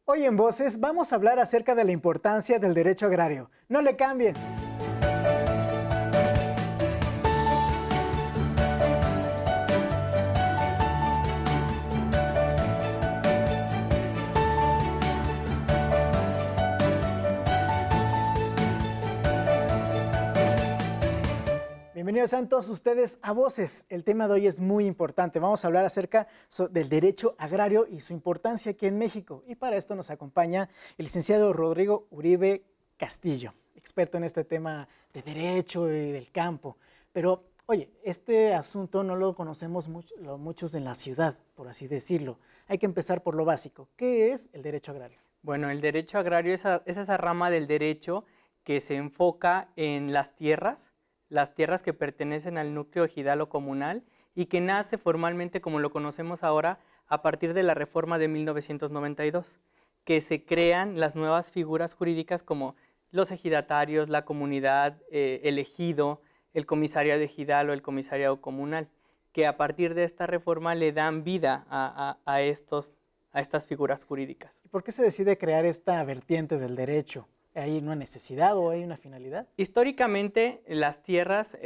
Hoy en Voces vamos a hablar acerca de la importancia del derecho agrario. No le cambien. Bienvenidos sean todos ustedes a Voces. El tema de hoy es muy importante. Vamos a hablar acerca del derecho agrario y su importancia aquí en México. Y para esto nos acompaña el licenciado Rodrigo Uribe Castillo, experto en este tema de derecho y del campo. Pero, oye, este asunto no lo conocemos muchos en la ciudad, por así decirlo. Hay que empezar por lo básico. ¿Qué es el derecho agrario? Bueno, el derecho agrario es esa rama del derecho que se enfoca en las tierras que pertenecen al núcleo ejidal o comunal y que nace formalmente como lo conocemos ahora a partir de la reforma de 1992, que se crean las nuevas figuras jurídicas como los ejidatarios, la comunidad, el ejido, el comisariado ejidal o el comisariado comunal, que a partir de esta reforma le dan vida a estas figuras jurídicas. ¿Por qué se decide crear esta vertiente del derecho? ¿Hay una necesidad o hay una finalidad? Históricamente, las tierras,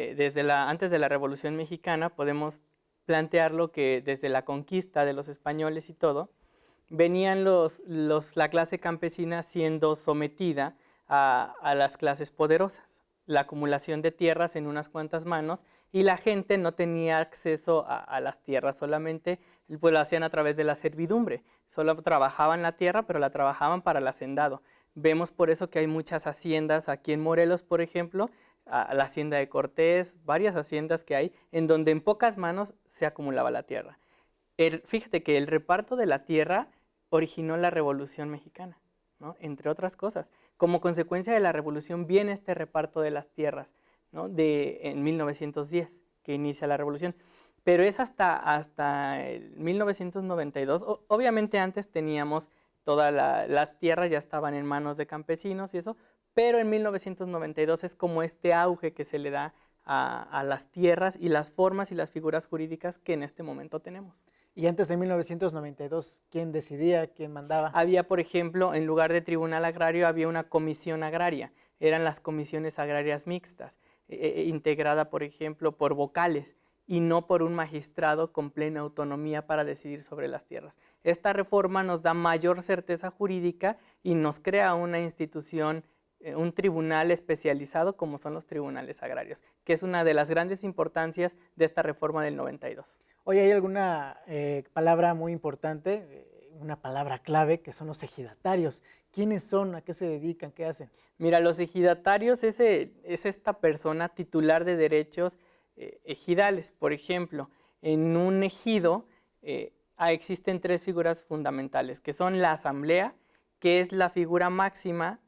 antes de la Revolución Mexicana, podemos plantearlo que desde la conquista de los españoles y todo, venían la clase campesina siendo sometida a las clases poderosas. La acumulación de tierras en unas cuantas manos y la gente no tenía acceso a las tierras, solamente pues lo hacían a través de la servidumbre. Solo trabajaban la tierra, pero la trabajaban para el hacendado. Vemos por eso que hay muchas haciendas aquí en Morelos, por ejemplo, la hacienda de Cortés, varias haciendas que hay, en donde en pocas manos se acumulaba la tierra. Fíjate que el reparto de la tierra originó la Revolución Mexicana, ¿no? Entre otras cosas. Como consecuencia de la Revolución viene este reparto de las tierras, ¿no? En 1910, que inicia la Revolución. Pero es hasta el 1992, obviamente antes teníamos todas las tierras ya estaban en manos de campesinos y eso, pero en 1992 es como este auge que se le da a las tierras y las formas y las figuras jurídicas que en este momento tenemos. Y antes de 1992, ¿quién decidía, quién mandaba? Había, por ejemplo, en lugar de tribunal agrario, había una comisión agraria. Eran las comisiones agrarias mixtas, integrada, por ejemplo, por vocales y no por un magistrado con plena autonomía para decidir sobre las tierras. Esta reforma nos da mayor certeza jurídica y nos crea una institución, un tribunal especializado como son los tribunales agrarios, que es una de las grandes importancias de esta reforma del 92. Hoy hay alguna palabra muy importante, una palabra clave, que son los ejidatarios. ¿Quiénes son? ¿A qué se dedican? ¿Qué hacen? Mira, los ejidatarios es esta persona titular de derechos ejidales. Por ejemplo, en un ejido existen tres figuras fundamentales, que son la asamblea, que es la figura máxima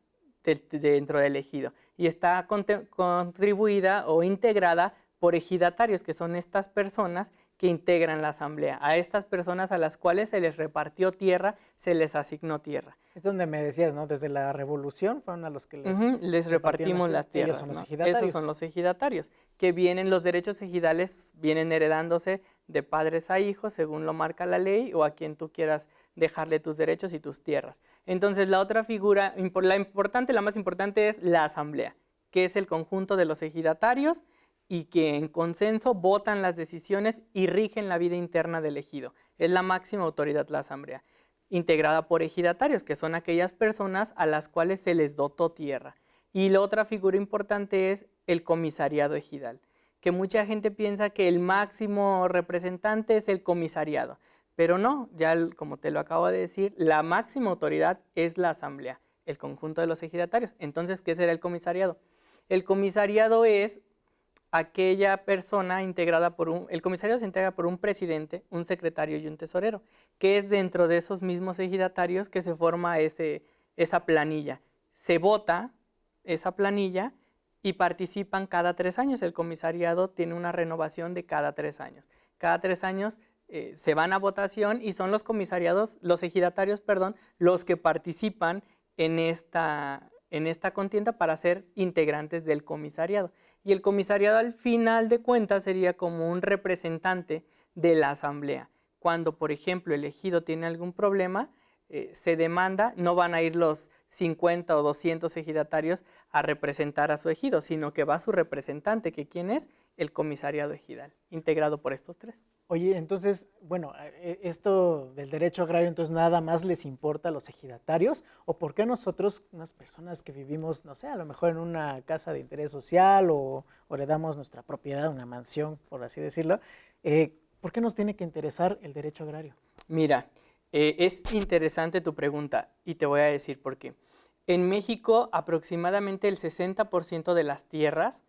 dentro del ejido, y está contribuida o integrada por ejidatarios, que son estas personas que integran la asamblea. A estas personas a las cuales se les repartió tierra, se les asignó tierra. Es donde me decías, ¿no? Desde la Revolución fueron a los que les repartimos las tierras. Ellos son los ejidatarios. Esos son los ejidatarios, que los derechos ejidales vienen heredándose de padres a hijos, según lo marca la ley, o a quien tú quieras dejarle tus derechos y tus tierras. Entonces, la otra figura, la más importante es la asamblea, que es el conjunto de los ejidatarios y que en consenso votan las decisiones y rigen la vida interna del ejido. Es la máxima autoridad la asamblea, integrada por ejidatarios, que son aquellas personas a las cuales se les dotó tierra. Y la otra figura importante es el comisariado ejidal, que mucha gente piensa que el máximo representante es el comisariado, pero no, ya como te lo acabo de decir, la máxima autoridad es la asamblea, el conjunto de los ejidatarios. Entonces, ¿qué será el comisariado? El comisariado es aquella persona integrada el comisariado se integra por un presidente, un secretario y un tesorero, que es dentro de esos mismos ejidatarios que se forma esa planilla. Se vota esa planilla y participan cada 3 años. El comisariado tiene una renovación de cada 3 años. Cada 3 años se van a votación y son los ejidatarios, los que participan en esta contienda para ser integrantes del comisariado. Y el comisariado al final de cuentas sería como un representante de la asamblea. Cuando, por ejemplo, el ejido tiene algún problema, se demanda, no van a ir los 50 o 200 ejidatarios a representar a su ejido, sino que va su representante, que ¿quién es? El comisariado ejidal, integrado por estos tres. Oye, entonces, bueno, esto del derecho agrario, entonces nada más les importa a los ejidatarios, o por qué nosotros, unas personas que vivimos, no sé, a lo mejor en una casa de interés social o le damos nuestra propiedad, una mansión, por así decirlo, ¿por qué nos tiene que interesar el derecho agrario? Mira, es interesante tu pregunta y te voy a decir por qué. En México, aproximadamente el 60% de las tierras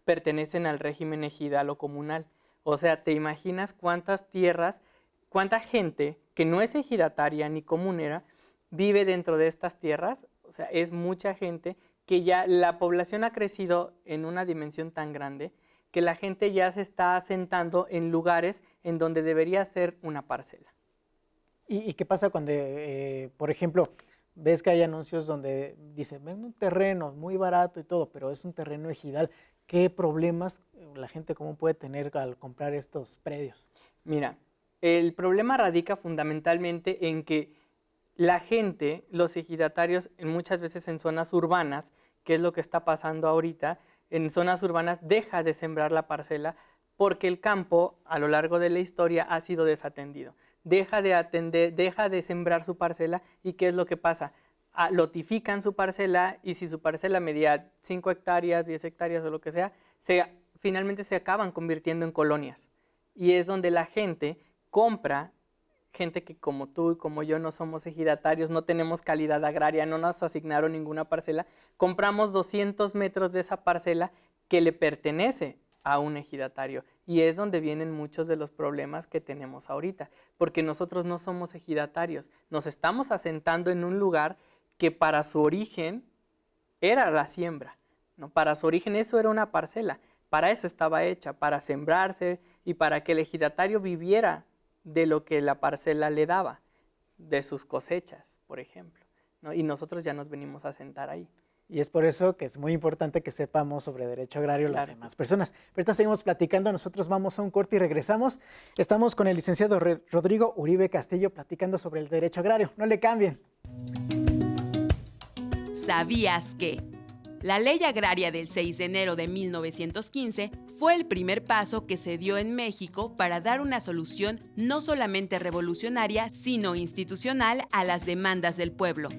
pertenecen al régimen ejidal o comunal. O sea, ¿te imaginas cuántas tierras, cuánta gente que no es ejidataria ni comunera vive dentro de estas tierras? O sea, es mucha gente que ya la población ha crecido en una dimensión tan grande que la gente ya se está asentando en lugares en donde debería ser una parcela. ¿Y qué pasa cuando, por ejemplo, ves que hay anuncios donde dice, ven un terreno muy barato y todo, pero es un terreno ejidal? ¿Qué problemas la gente común puede tener al comprar estos predios? Mira, el problema radica fundamentalmente en que la gente, los ejidatarios, muchas veces en zonas urbanas, que es lo que está pasando ahorita, en zonas urbanas deja de sembrar la parcela porque el campo a lo largo de la historia ha sido desatendido. Deja de sembrar su parcela y ¿qué es lo que pasa? Lotifican su parcela y si su parcela medía 5 hectáreas, 10 hectáreas o lo que sea, finalmente se acaban convirtiendo en colonias. Y es donde la gente compra, gente que como tú y como yo no somos ejidatarios, no tenemos calidad agraria, no nos asignaron ninguna parcela, compramos 200 metros de esa parcela que le pertenece a un ejidatario. Y es donde vienen muchos de los problemas que tenemos ahorita, porque nosotros no somos ejidatarios, nos estamos asentando en un lugar que para su origen era la siembra, ¿no? Para su origen eso era una parcela, para eso estaba hecha, para sembrarse y para que el ejidatario viviera de lo que la parcela le daba, de sus cosechas, por ejemplo, ¿no? Y nosotros ya nos venimos a asentar ahí. Y es por eso que es muy importante que sepamos sobre derecho agrario las demás personas. Pero ahorita seguimos platicando, nosotros vamos a un corte y regresamos. Estamos con el licenciado Rodrigo Uribe Castillo platicando sobre el derecho agrario. No le cambien. ¿Sabías que? La Ley Agraria del 6 de enero de 1915 fue el primer paso que se dio en México para dar una solución no solamente revolucionaria, sino institucional a las demandas del pueblo.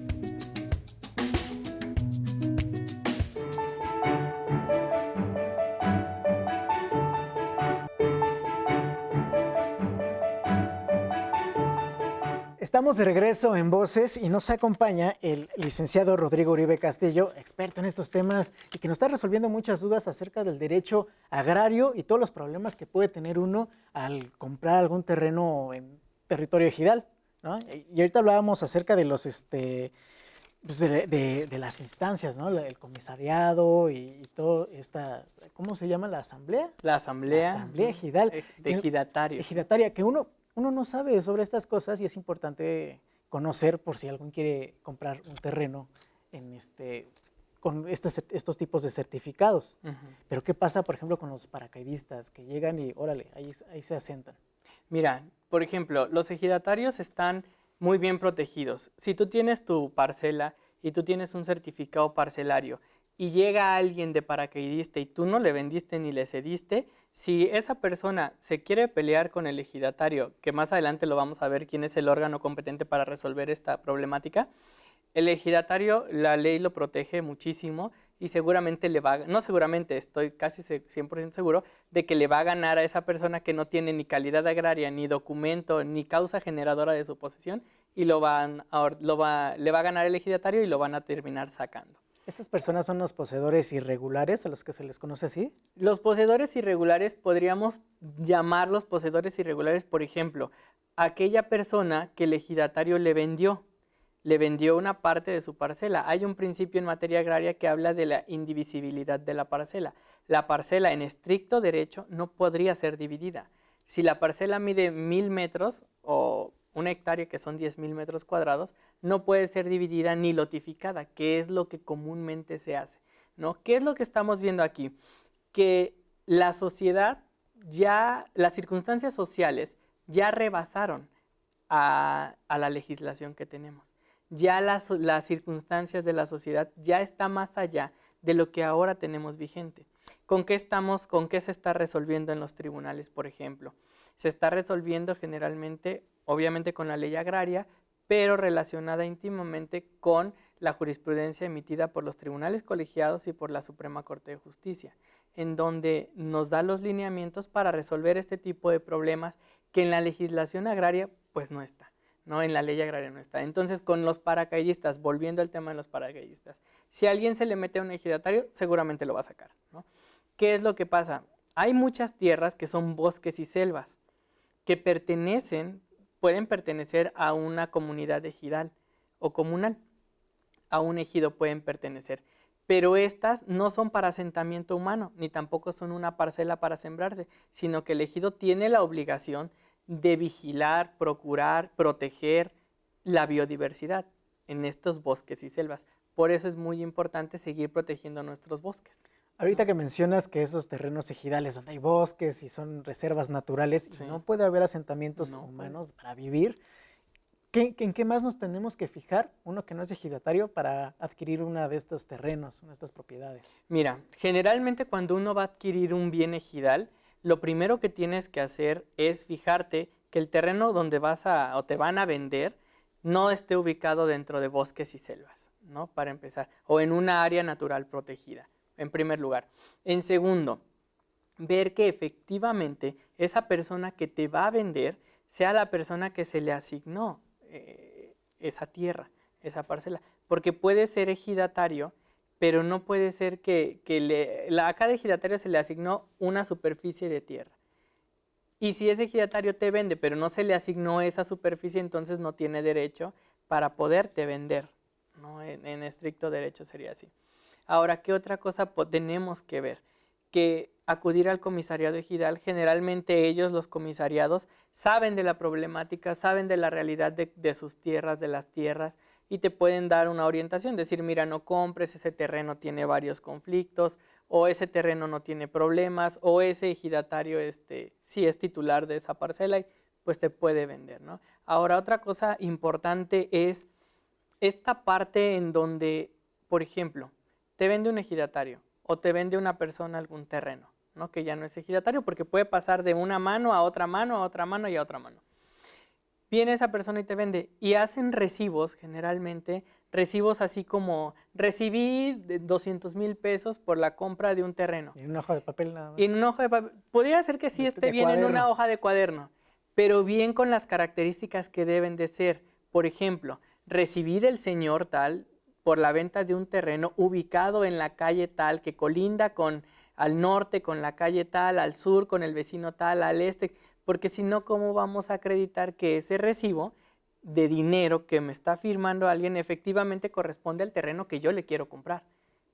Estamos de regreso en Voces y nos acompaña el licenciado Rodrigo Uribe Castillo, experto en estos temas y que nos está resolviendo muchas dudas acerca del derecho agrario y todos los problemas que puede tener uno al comprar algún terreno en territorio ejidal, ¿no? Y ahorita hablábamos acerca de los pues de las instancias, ¿no? El comisariado y todo esta, ¿cómo se llama? ¿La asamblea? La asamblea. La asamblea ejidal. De ejidatarios. Ejidataria, que uno no sabe sobre estas cosas y es importante conocer por si alguien quiere comprar un terreno con estos tipos de certificados. Pero ¿qué pasa, por ejemplo, con los paracaidistas que llegan y, órale, ahí se asentan? Mira, por ejemplo, los ejidatarios están muy bien protegidos. Si tú tienes tu parcela y tú tienes un certificado parcelario y llega alguien de paracaidista y tú no le vendiste ni le cediste, si esa persona se quiere pelear con el ejidatario, que más adelante lo vamos a ver quién es el órgano competente para resolver esta problemática, el ejidatario, la ley lo protege muchísimo y seguramente no seguramente, estoy casi 100% seguro de que le va a ganar a esa persona que no tiene ni calidad agraria, ni documento, ni causa generadora de su posesión y le va a ganar el ejidatario y lo van a terminar sacando. ¿Estas personas son los poseedores irregulares a los que se les conoce así? Los poseedores irregulares podríamos llamarlos poseedores irregulares, por ejemplo, aquella persona que el ejidatario le vendió una parte de su parcela. Hay un principio en materia agraria que habla de la indivisibilidad de la parcela. La parcela en estricto derecho no podría ser dividida. Si la parcela mide 1000 metros o 1 hectárea, que son 10,000 metros cuadrados, no puede ser dividida ni lotificada, que es lo que comúnmente se hace, ¿no? ¿Qué es lo que estamos viendo aquí? Que la sociedad las circunstancias sociales ya rebasaron a la legislación que tenemos. Ya las circunstancias de la sociedad ya está más allá de lo que ahora tenemos vigente. ¿Con qué se está resolviendo en los tribunales, por ejemplo? Se está resolviendo generalmente, obviamente con la ley agraria, pero relacionada íntimamente con la jurisprudencia emitida por los tribunales colegiados y por la Suprema Corte de Justicia, en donde nos da los lineamientos para resolver este tipo de problemas que en la legislación agraria pues no está. ¿No? En la ley agraria no está. Entonces, con los paracaidistas, volviendo al tema de los paracaidistas, si a alguien se le mete a un ejidatario, seguramente lo va a sacar, ¿no? ¿Qué es lo que pasa? Hay muchas tierras que son bosques y selvas, que pueden pertenecer a una comunidad ejidal o comunal. A un ejido pueden pertenecer, pero estas no son para asentamiento humano, ni tampoco son una parcela para sembrarse, sino que el ejido tiene la obligación de vigilar, procurar, proteger la biodiversidad en estos bosques y selvas. Por eso es muy importante seguir protegiendo nuestros bosques. Ahorita que mencionas que esos terrenos ejidales donde hay bosques y son reservas naturales Sí. y no puede haber asentamientos humanos para vivir, ¿en qué más nos tenemos que fijar, uno que no es ejidatario, para adquirir uno de estos terrenos, una de estas propiedades? Mira, generalmente cuando uno va a adquirir un bien ejidal, lo primero que tienes que hacer es fijarte que el terreno donde o te van a vender no esté ubicado dentro de bosques y selvas, ¿no? Para empezar, o en una área natural protegida, en primer lugar. En segundo, ver que efectivamente esa persona que te va a vender sea la persona que se le asignó esa tierra, esa parcela, porque puede ser ejidatario, pero no puede ser que a cada ejidatario se le asignó una superficie de tierra. Y si ese ejidatario te vende, pero no se le asignó esa superficie, entonces no tiene derecho para poderte vender, ¿no? En estricto derecho sería así. Ahora, ¿qué otra cosa tenemos que ver? Que acudir al comisariado ejidal, generalmente ellos, los comisariados, saben de la problemática, saben de la realidad de sus tierras, de las tierras, y te pueden dar una orientación, decir, mira, no compres, ese terreno tiene varios conflictos, o ese terreno no tiene problemas, o ese ejidatario sí es titular de esa parcela y pues te puede vender, ¿no? Ahora, otra cosa importante es esta parte en donde, por ejemplo, te vende un ejidatario o te vende una persona algún terreno, ¿no? Que ya no es ejidatario porque puede pasar de una mano a otra mano, a otra mano y a otra mano. Viene esa persona y te vende y hacen recibos, generalmente, recibos así como recibí 200,000 pesos por la compra de un terreno. En una hoja de papel nada más. En una hoja de papel. Podría ser que sí esté bien en una hoja de cuaderno, pero bien con las características que deben de ser. Por ejemplo, recibí del señor tal por la venta de un terreno ubicado en la calle tal, que colinda al norte con la calle tal, al sur con el vecino tal, al este, porque si no, ¿cómo vamos a acreditar que ese recibo de dinero que me está firmando alguien efectivamente corresponde al terreno que yo le quiero comprar?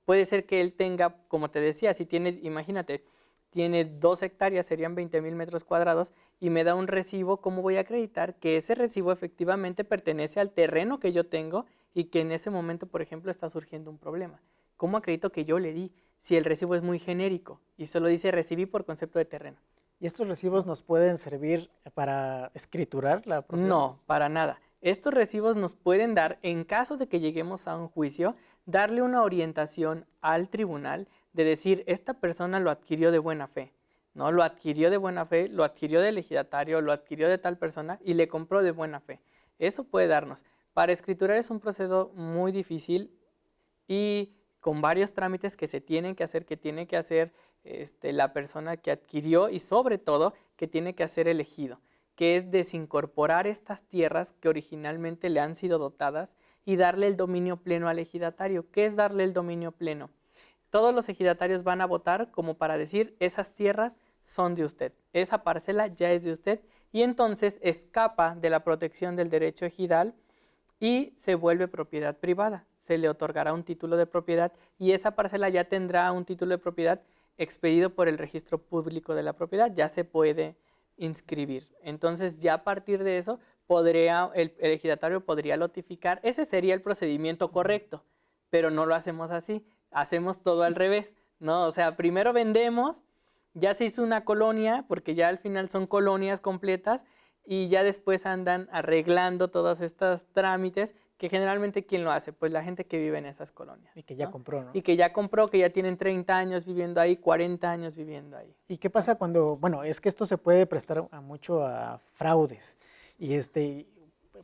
Puede ser que él tenga, como te decía, si tiene, imagínate, tiene 2 hectáreas, serían 20,000 metros cuadrados, y me da un recibo, ¿cómo voy a acreditar que ese recibo efectivamente pertenece al terreno que yo tengo y que en ese momento, por ejemplo, está surgiendo un problema? ¿Cómo acredito que yo le di si el recibo es muy genérico y solo dice recibí por concepto de terreno? ¿Y estos recibos nos pueden servir para escriturar la propiedad? No, para nada. Estos recibos nos pueden dar, en caso de que lleguemos a un juicio, darle una orientación al tribunal de decir, esta persona lo adquirió de buena fe, ¿no? Lo adquirió de buena fe, lo adquirió del ejidatario, lo adquirió de tal persona y le compró de buena fe. Eso puede darnos. Para escriturar es un proceso muy difícil y con varios trámites que se tienen que hacer, que tiene que hacer la persona que adquirió y sobre todo que tiene que hacer el ejido, que es desincorporar estas tierras que originalmente le han sido dotadas y darle el dominio pleno al ejidatario. ¿Qué es darle el dominio pleno? Todos los ejidatarios van a votar como para decir, esas tierras son de usted, esa parcela ya es de usted, y entonces escapa de la protección del derecho ejidal y se vuelve propiedad privada. Se le otorgará un título de propiedad y esa parcela ya tendrá un título de propiedad expedido por el registro público de la propiedad, ya se puede inscribir. Entonces ya a partir de eso el ejidatario podría lotificar. Ese sería el procedimiento correcto, pero no lo hacemos así, hacemos todo al revés, ¿no? O sea, primero vendemos, ya se hizo una colonia, porque ya al final son colonias completas, y ya después andan arreglando todos estos trámites, que generalmente ¿quién lo hace? Pues la gente que vive en esas colonias. Y que ya ¿no? compró, ¿no? Y que ya compró, que ya tienen 30 años viviendo ahí, 40 años viviendo ahí. ¿Y qué pasa cuando, bueno, es que esto se puede prestar mucho a fraudes? Y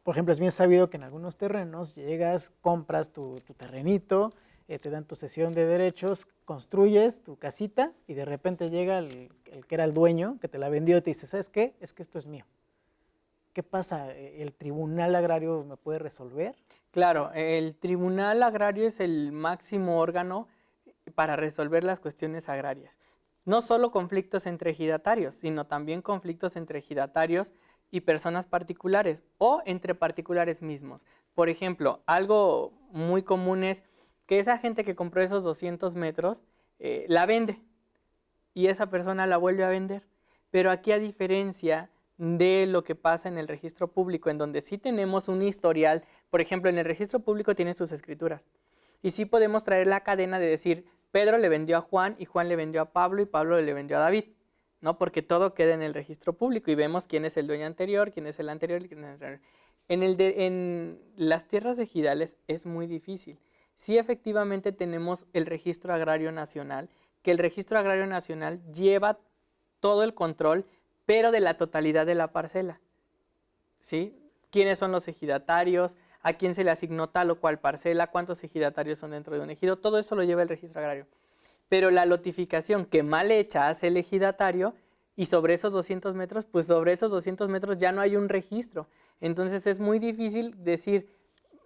por ejemplo, es bien sabido que en algunos terrenos llegas, compras tu terrenito, te dan tu cesión de derechos, construyes tu casita y de repente llega el que era el dueño, que te la vendió y te dice, ¿sabes qué? Es que esto es mío. ¿Qué pasa? ¿El Tribunal Agrario me puede resolver? Claro, el Tribunal Agrario es el máximo órgano para resolver las cuestiones agrarias. No solo conflictos entre ejidatarios, sino también conflictos entre ejidatarios y personas particulares o entre particulares mismos. Por ejemplo, algo muy común es que esa gente que compró esos 200 metros la vende y esa persona la vuelve a vender. Pero aquí, a diferencia de lo que pasa en el registro público, en donde sí tenemos un historial, por ejemplo, en el registro público tiene sus escrituras y sí podemos traer la cadena de decir, Pedro le vendió a Juan y Juan le vendió a Pablo y Pablo le vendió a David, ¿no? Porque todo queda en el registro público y vemos quién es el dueño anterior, quién es el anterior y quién es el anterior. En las tierras ejidales es muy difícil. Sí, efectivamente tenemos el Registro Agrario Nacional, que el Registro Agrario Nacional lleva todo el control, pero de la totalidad de la parcela, ¿sí? ¿Quiénes son los ejidatarios? ¿A quién se le asignó tal o cual parcela? ¿Cuántos ejidatarios son dentro de un ejido? Todo eso lo lleva el Registro Agrario. Pero la lotificación que mal hecha hace el ejidatario, y sobre esos 200 metros, pues sobre esos 200 metros ya no hay un registro. Entonces es muy difícil decir,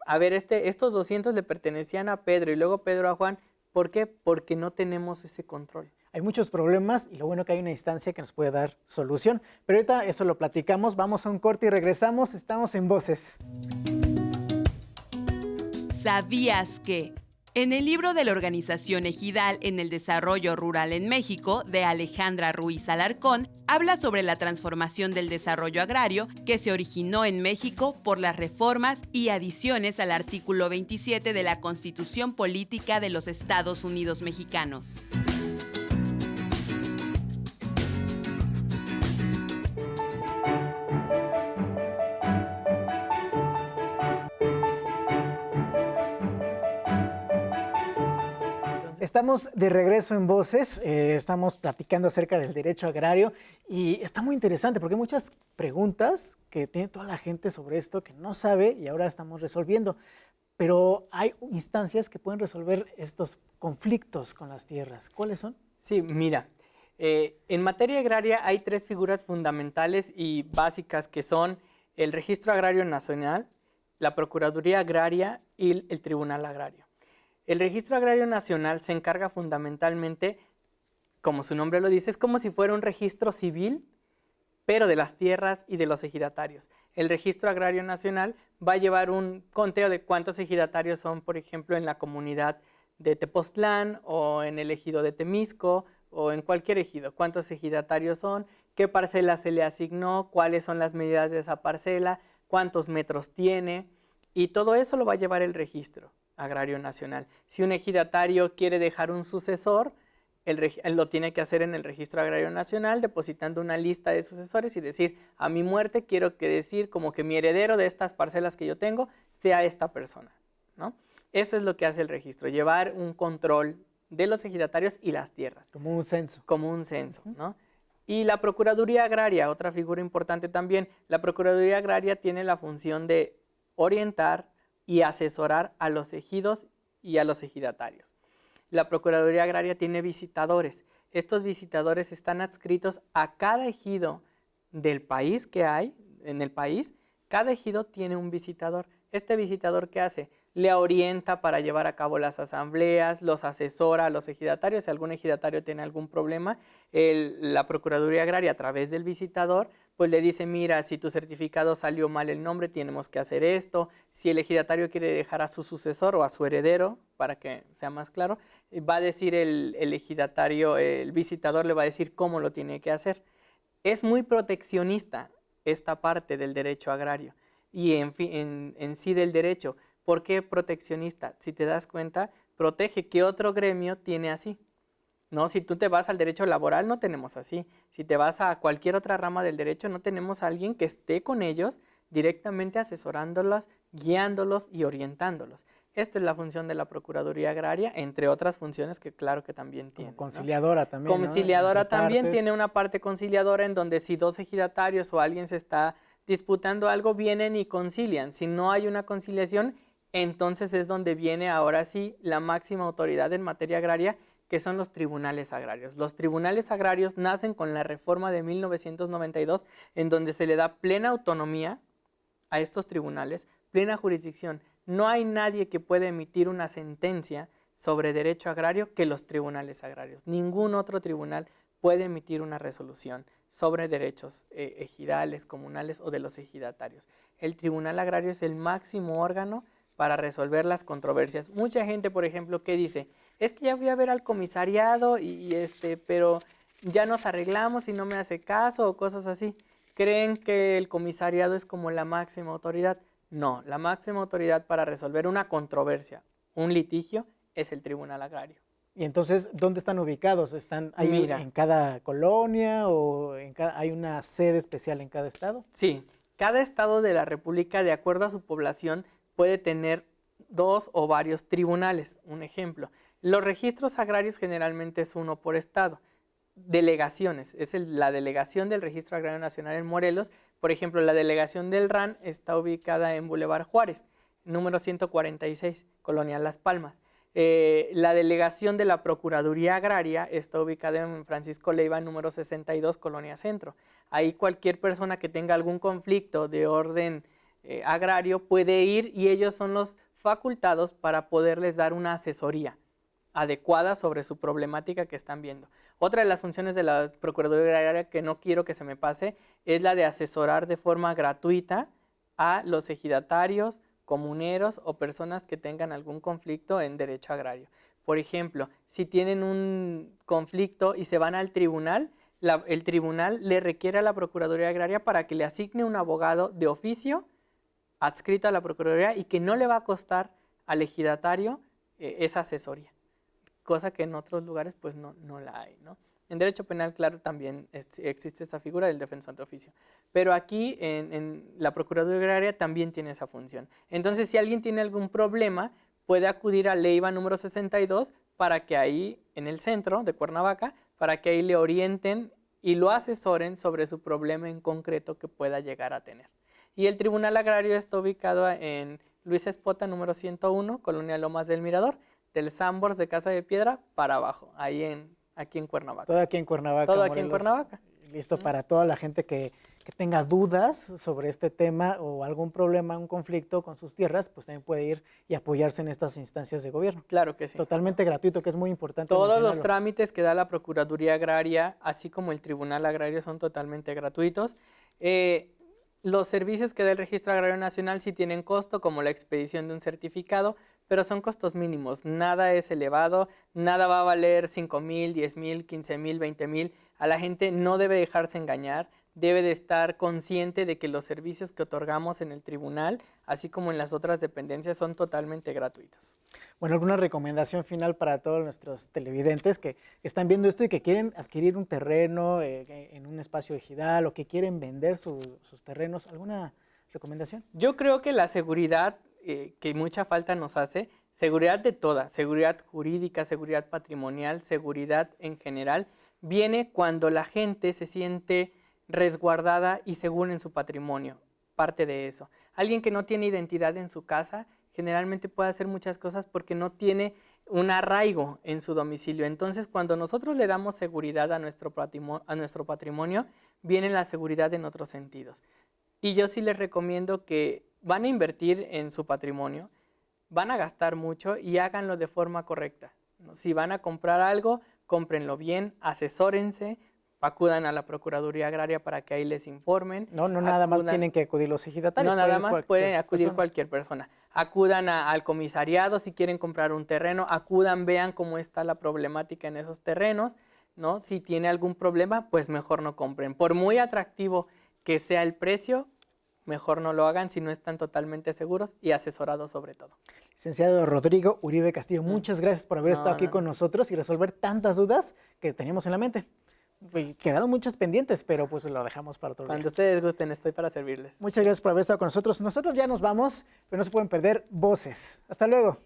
a ver, estos 200 le pertenecían a Pedro y luego Pedro a Juan. ¿Por qué? Porque no tenemos ese control. Hay muchos problemas y lo bueno que hay una instancia que nos puede dar solución. Pero ahorita eso lo platicamos, vamos a un corte y regresamos, estamos en Voces. ¿Sabías que? En el libro de la Organización Ejidal en el Desarrollo Rural en México, de Alejandra Ruiz Alarcón, habla sobre la transformación del desarrollo agrario que se originó en México por las reformas y adiciones al artículo 27 de la Constitución Política de los Estados Unidos Mexicanos. Estamos de regreso en Voces, estamos platicando acerca del derecho agrario y está muy interesante porque hay muchas preguntas que tiene toda la gente sobre esto que no sabe y ahora estamos resolviendo, pero hay instancias que pueden resolver estos conflictos con las tierras. ¿Cuáles son? Sí, mira, en materia agraria hay tres figuras fundamentales y básicas que son el Registro Agrario Nacional, la Procuraduría Agraria y el Tribunal Agrario. El Registro Agrario Nacional se encarga fundamentalmente, como su nombre lo dice, es como si fuera un registro civil, pero de las tierras y de los ejidatarios. El Registro Agrario Nacional va a llevar un conteo de cuántos ejidatarios son, por ejemplo, en la comunidad de Tepoztlán o en el ejido de Temisco o en cualquier ejido. Cuántos ejidatarios son, qué parcela se le asignó, cuáles son las medidas de esa parcela, cuántos metros tiene, y todo eso lo va a llevar el Registro Agrario Nacional. Si un ejidatario quiere dejar un sucesor, lo tiene que hacer en el Registro Agrario Nacional, depositando una lista de sucesores y decir, a mi muerte quiero que decir como que mi heredero de estas parcelas que yo tengo sea esta persona, ¿no? Eso es lo que hace el registro, llevar un control de los ejidatarios y las tierras. Como un censo. Como un censo, ¿no? Y la Procuraduría Agraria, otra figura importante también, la Procuraduría Agraria tiene la función de orientar y asesorar a los ejidos y a los ejidatarios. La Procuraduría Agraria tiene visitadores. Estos visitadores están adscritos a cada ejido del país que hay, en el país. Cada ejido tiene un visitador. Este visitador, ¿qué hace? Le orienta para llevar a cabo las asambleas, los asesora a los ejidatarios. Si algún ejidatario tiene algún problema, la Procuraduría Agraria, a través del visitador, pues le dice, mira, si tu certificado salió mal el nombre, tenemos que hacer esto. Si el ejidatario quiere dejar a su sucesor o a su heredero, para que sea más claro, va a decir el ejidatario, el visitador le va a decir cómo lo tiene que hacer. Es muy proteccionista esta parte del derecho agrario y en sí del derecho. ¿Por qué proteccionista? Si te das cuenta, protege que otro gremio tiene así. ¿no? Si tú te vas al derecho laboral, no tenemos así. Si te vas a cualquier otra rama del derecho, no tenemos a alguien que esté con ellos directamente asesorándolos, guiándolos y orientándolos. Esta es la función de la Procuraduría Agraria, entre otras funciones que claro que también tiene. Como conciliadora, ¿no? También, Conciliadora, ¿no? también tiene una parte conciliadora en donde si dos ejidatarios o alguien se está disputando algo, vienen y concilian. Si no hay una conciliación, entonces es donde viene ahora sí la máxima autoridad en materia agraria, que son los tribunales agrarios. Los tribunales agrarios nacen con la reforma de 1992, en donde se le da plena autonomía a estos tribunales, plena jurisdicción. No hay nadie que pueda emitir una sentencia sobre derecho agrario que los tribunales agrarios. Ningún otro tribunal puede emitir una resolución sobre derechos ejidales, comunales o de los ejidatarios. El tribunal agrario es el máximo órgano para resolver las controversias. Mucha gente, por ejemplo, que dice, es que ya fui a ver al comisariado pero ya nos arreglamos y no me hace caso o cosas así. ¿Creen que el comisariado es como la máxima autoridad? No, la máxima autoridad para resolver una controversia, un litigio, es el tribunal agrario. Y entonces, ¿dónde están ubicados? ¿En cada colonia o hay una sede especial en cada estado? Sí, cada estado de la República, de acuerdo a su población, puede tener 2 o varios tribunales. Un ejemplo, los registros agrarios generalmente es uno por estado. Delegaciones, la delegación del Registro Agrario Nacional en Morelos. Por ejemplo, la delegación del RAN está ubicada en Boulevard Juárez, número 146, Colonia Las Palmas. La delegación de la Procuraduría Agraria está ubicada en Francisco Leiva, número 62, Colonia Centro. Ahí cualquier persona que tenga algún conflicto de orden agrario puede ir y ellos son los facultados para poderles dar una asesoría adecuada sobre su problemática que están viendo. Otra de las funciones de la Procuraduría Agraria que no quiero que se me pase es la de asesorar de forma gratuita a los ejidatarios, comuneros o personas que tengan algún conflicto en derecho agrario. Por ejemplo, si tienen un conflicto y se van al tribunal, el tribunal le requiere a la Procuraduría Agraria para que le asigne un abogado de oficio adscrito a la Procuraduría y que no le va a costar al ejidatario esa asesoría, cosa que en otros lugares pues no la hay, ¿no? En derecho penal, claro, también existe esa figura del defensor de oficio, pero aquí en la Procuraduría Agraria también tiene esa función. Entonces, si alguien tiene algún problema, puede acudir a Leiva número 62 para que ahí, en el centro de Cuernavaca, para que ahí le orienten y lo asesoren sobre su problema en concreto que pueda llegar a tener. Y el Tribunal Agrario está ubicado en Luis Espota, número 101, Colonia Lomas del Mirador, del Sambors de Casa de Piedra para abajo, aquí en Cuernavaca. Todo aquí en Cuernavaca. Todo aquí en Cuernavaca. Listo para toda la gente que tenga dudas sobre este tema o algún problema, un conflicto con sus tierras, pues también puede ir y apoyarse en estas instancias de gobierno. Claro que sí. Totalmente gratuito, que es muy importante. Todos los trámites que da la Procuraduría Agraria, así como el Tribunal Agrario, son totalmente gratuitos. Los servicios que da el Registro Agrario Nacional sí tienen costo, como la expedición de un certificado, pero son costos mínimos, nada es elevado, nada va a valer 5,000, 10,000, 15,000, 20,000. A la gente no debe dejarse engañar, debe de estar consciente de que los servicios que otorgamos en el tribunal, así como en las otras dependencias, son totalmente gratuitos. Bueno, ¿alguna recomendación final para todos nuestros televidentes que están viendo esto y que quieren adquirir un terreno en un espacio ejidal o que quieren vender sus terrenos? ¿Alguna recomendación? Yo creo que la seguridad que mucha falta nos hace, seguridad de toda, seguridad jurídica, seguridad patrimonial, seguridad en general, viene cuando la gente se siente resguardada y segura en su patrimonio, parte de eso. Alguien que no tiene identidad en su casa generalmente puede hacer muchas cosas porque no tiene un arraigo en su domicilio. Entonces, cuando nosotros le damos seguridad a nuestro patrimonio, viene la seguridad en otros sentidos. Y yo sí les recomiendo que van a invertir en su patrimonio, van a gastar mucho y háganlo de forma correcta, ¿no? Si van a comprar algo, cómprenlo bien, asesórense, acudan a la Procuraduría Agraria para que ahí les informen. No nada más tienen que acudir los ejidatarios. No, nada más pueden acudir cualquier persona. Acudan al comisariado si quieren comprar un terreno, acudan, vean cómo está la problemática en esos terrenos, ¿no? Si tiene algún problema, pues mejor no compren. Por muy atractivo que sea el precio, mejor no lo hagan si no están totalmente seguros y asesorados sobre todo. Licenciado Rodrigo Uribe Castillo, muchas gracias por haber estado aquí No. con nosotros y resolver tantas dudas que teníamos en la mente. Y quedaron muchas pendientes, pero pues lo dejamos para otro día. Cuando ustedes gusten, estoy para servirles. Muchas gracias por haber estado con nosotros. Nosotros ya nos vamos, pero no se pueden perder Voces. Hasta luego.